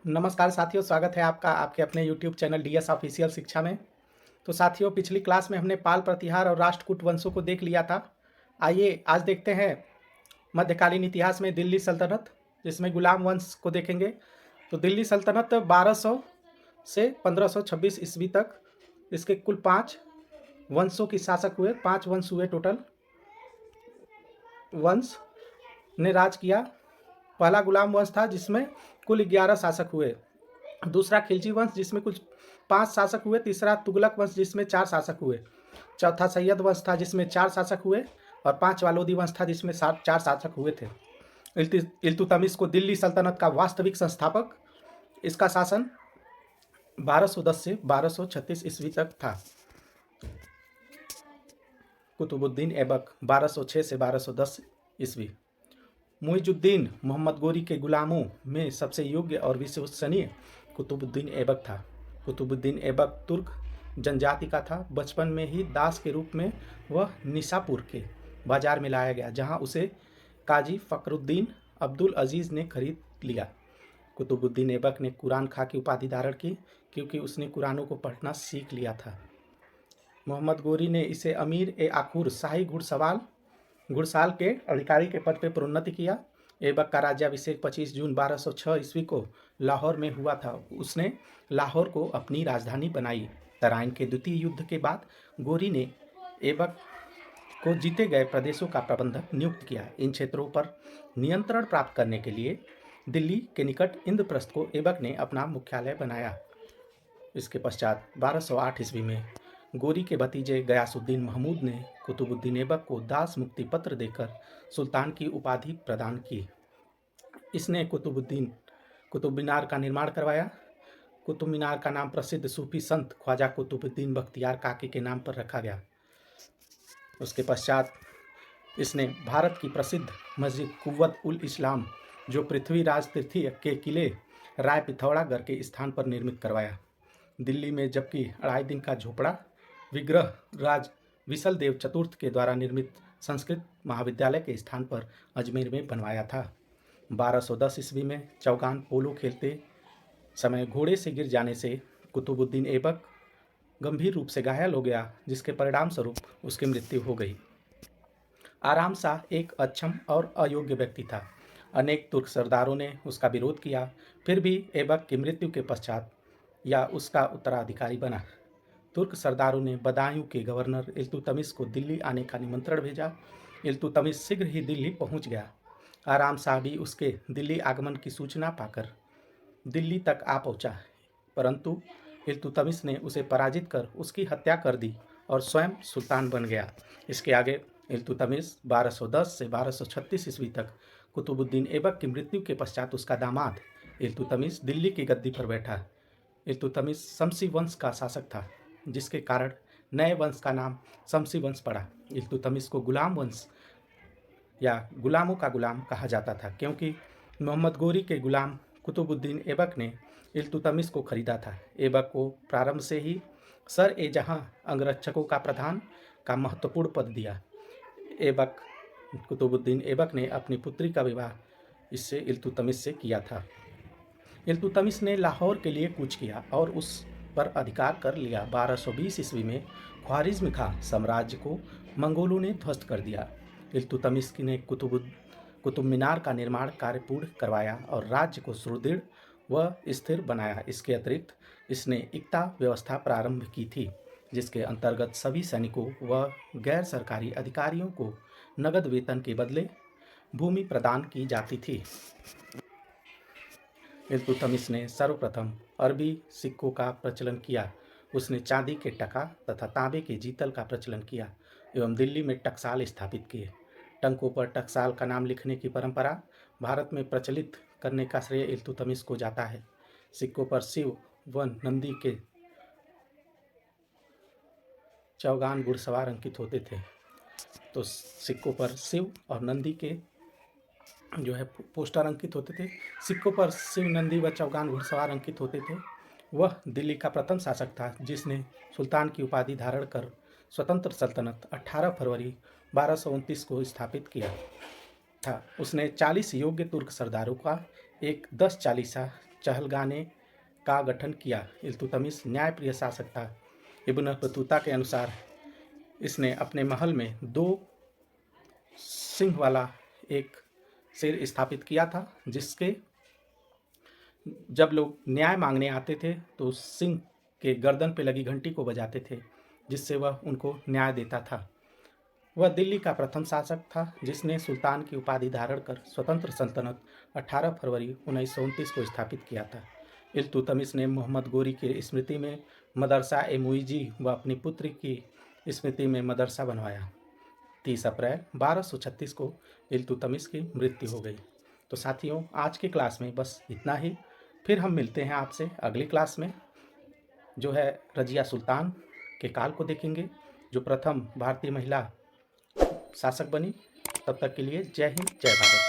नमस्कार साथियों, स्वागत है आपका आपके अपने यूट्यूब चैनल डीएस ऑफिशियल शिक्षा में। तो साथियों, पिछली क्लास में हमने पाल प्रतिहार और राष्ट्रकूट वंशों को देख लिया था। आइए आज देखते हैं मध्यकालीन इतिहास में दिल्ली सल्तनत, जिसमें गुलाम वंश को देखेंगे। तो दिल्ली सल्तनत 1200 से 1526 ईस्वी तक इसके कुल 5 वंशों की शासक हुए। 5 वंश हुए टोटल, वंश ने राज किया। पहला गुलाम वंश था जिसमें कुल 11 शासक हुए। दूसरा खिलजी वंश जिसमें कुछ 5 शासक हुए। तीसरा तुगलक वंश जिसमें 4 शासक हुए। चौथा सैयद वंश था जिसमें 4 शासक हुए। और 5वां लोदी वंश था जिसमें 4 शासक हुए थे। इल्तुतमिश को दिल्ली सल्तनत का वास्तविक संस्थापक। इसका शासन 1210 से 1236 ईस्वी तक था। कुतुबुद्दीन ऐबक 1206 से 1210 ईस्वी। मुइजुद्दीन मोहम्मद गोरी के गुलामों में सबसे योग्य और विश्वसनीय कुतुबुद्दीन ऐबक था। कुतुबुद्दीन ऐबक तुर्क जनजाति का था। बचपन में ही दास के रूप में वह निशापुर के बाजार में लाया गया, जहां उसे काजी फखरुद्दीन अब्दुल अजीज़ ने खरीद लिया। कुतुबुद्दीन ऐबक ने कुरान खां की उपाधि धारण की, क्योंकि उसने कुरानों को पढ़ना सीख लिया था। मोहम्मद गोरी ने इसे अमीर ए आखुर शाही घुड़साल के अधिकारी के पद पर प्रोन्नति किया। ऐबक का राज्याभिषेक 25 जून 1206 ईस्वी को लाहौर में हुआ था। उसने लाहौर को अपनी राजधानी बनाई। तराइन के द्वितीय युद्ध के बाद गोरी ने ऐबक को जीते गए प्रदेशों का प्रबंधक नियुक्त किया। इन क्षेत्रों पर नियंत्रण प्राप्त करने के लिए दिल्ली के निकट इंद्रप्रस्थ को ऐबक ने अपना मुख्यालय बनाया। इसके पश्चात 1208 ईस्वी में गोरी के भतीजे गयासुद्दीन महमूद ने कुतुबुद्दीन ऐबक को दास मुक्ति पत्र देकर सुल्तान की उपाधि प्रदान की। इसने कुतुब मीनार का निर्माण करवाया। कुतुब मीनार का नाम प्रसिद्ध सूफी संत ख्वाजा कुतुबुद्दीन बख्तियार काकी के नाम पर रखा गया। उसके पश्चात इसने भारत की प्रसिद्ध मस्जिद कुव्वत उल इस्लाम, जो पृथ्वीराज तृतीय के किले राय पिथौरागढ़ के स्थान पर निर्मित करवाया। दिल्ली में जबकि 2.5 दिन का झोपड़ा विग्रह राज विसल देव चतुर्थ के द्वारा निर्मित संस्कृत महाविद्यालय के स्थान पर अजमेर में बनवाया था। 1210 ईस्वी में चौगान पोलो खेलते समय घोड़े से गिर जाने से कुतुबुद्दीन ऐबक गंभीर रूप से घायल हो गया, जिसके परिणाम स्वरूप उसकी मृत्यु हो गई। आराम शाह एक अक्षम और अयोग्य व्यक्ति था। अनेक तुर्क सरदारों ने उसका विरोध किया, फिर भी ऐबक की मृत्यु के पश्चात या उसका उत्तराधिकारी बना। तुर्क सरदारों ने बदायूं के गवर्नर इल्तुतमिश को दिल्ली आने का निमंत्रण भेजा। इल्तुतमिश शीघ्र ही दिल्ली पहुंच गया। आराम शाह भी उसके दिल्ली आगमन की सूचना पाकर दिल्ली तक आ पहुंचा, परंतु इल्तुतमिश ने उसे पराजित कर उसकी हत्या कर दी और स्वयं सुल्तान बन गया। इसके आगे इल्तुतमिश 1210 से 1236 ईस्वी तक कुतुबुद्दीन ऐबक की मृत्यु के पश्चात उसका दामाद इल्तुतमिश दिल्ली की गद्दी पर बैठा। इल्तुतमिश शमसी वंश का शासक था, जिसके कारण नए वंश का नाम शमसी वंश पड़ा। इल्तुतमिश को गुलाम वंश या गुलामों का गुलाम कहा जाता था, क्योंकि मोहम्मद गोरी के गुलाम कुतुबुद्दीन ऐबक ने इल्तुतमिश को खरीदा था। ऐबक को प्रारंभ से ही सर ए जहां अंगरक्षकों का प्रधान का महत्वपूर्ण पद दिया। कुतुबुद्दीन ऐबक ने अपनी पुत्री का विवाह इससे इल्तुतमिश से किया था। इल्तुतमिश ने लाहौर के लिए कूच किया और उस पर अधिकार कर लिया। 1220 ईस्वी में ख्वारिज्म खां साम्राज्य को मंगोलों ने ध्वस्त कर दिया। इल्तुतमिश ने कुतुब मीनार का निर्माण कार्य पूर्ण करवाया और राज्य को सुदृढ़ व स्थिर बनाया। इसके अतिरिक्त इसने इक्ता व्यवस्था प्रारंभ की थी, जिसके अंतर्गत सभी सैनिकों व गैर सरकारी अधिकारियों को नगद वेतन के बदले भूमि प्रदान की जाती थी। इल्तुतमिश ने सर्वप्रथम अरबी सिक्कों का प्रचलन किया। उसने चांदी के टका तथा तांबे के जीतल का प्रचलन किया एवं दिल्ली में टकसाल स्थापित किए। टंकों पर टकसाल का नाम लिखने की परंपरा भारत में प्रचलित करने का श्रेय इल्तुतमिश को जाता है। सिक्कों पर शिव व नंदी के चौगान घुड़सवार अंकित होते थे। तो सिक्कों पर शिव और नंदी के जो है पोस्टर अंकित होते थे। सिक्कों पर शिव, नंदी व चौगान घुड़सवार अंकित होते थे। वह दिल्ली का प्रथम शासक था जिसने सुल्तान की उपाधि धारण कर स्वतंत्र सल्तनत 18 फरवरी 1229 को स्थापित किया था। उसने 40 योग्य तुर्क सरदारों का एक 10 चालीसा चहलगाने का गठन किया। इल्तुतमिश न्यायप्रिय शासक था। इब्न बतूता के अनुसार इसने अपने महल में 2 सिंह वाला एक शेर स्थापित किया था, जिसके जब लोग न्याय मांगने आते थे तो उस सिंह के गर्दन पे लगी घंटी को बजाते थे, जिससे वह उनको न्याय देता था। वह दिल्ली का प्रथम शासक था जिसने सुल्तान की उपाधि धारण कर स्वतंत्र सल्तनत 18 फरवरी 1929 को स्थापित किया था। इल्तुतमिश ने मोहम्मद गोरी की स्मृति में मदरसा ए मुइजी व अपनी पुत्री की स्मृति में मदरसा बनवाया। 30 अप्रैल 1236 को इल्तुतमिश की मृत्यु हो गई। तो साथियों, आज की क्लास में बस इतना ही। फिर हम मिलते हैं आपसे अगली क्लास में, जो है रजिया सुल्तान के काल को देखेंगे, जो प्रथम भारतीय महिला शासक बनी। तब तक के लिए जय हिंद, जय भारत।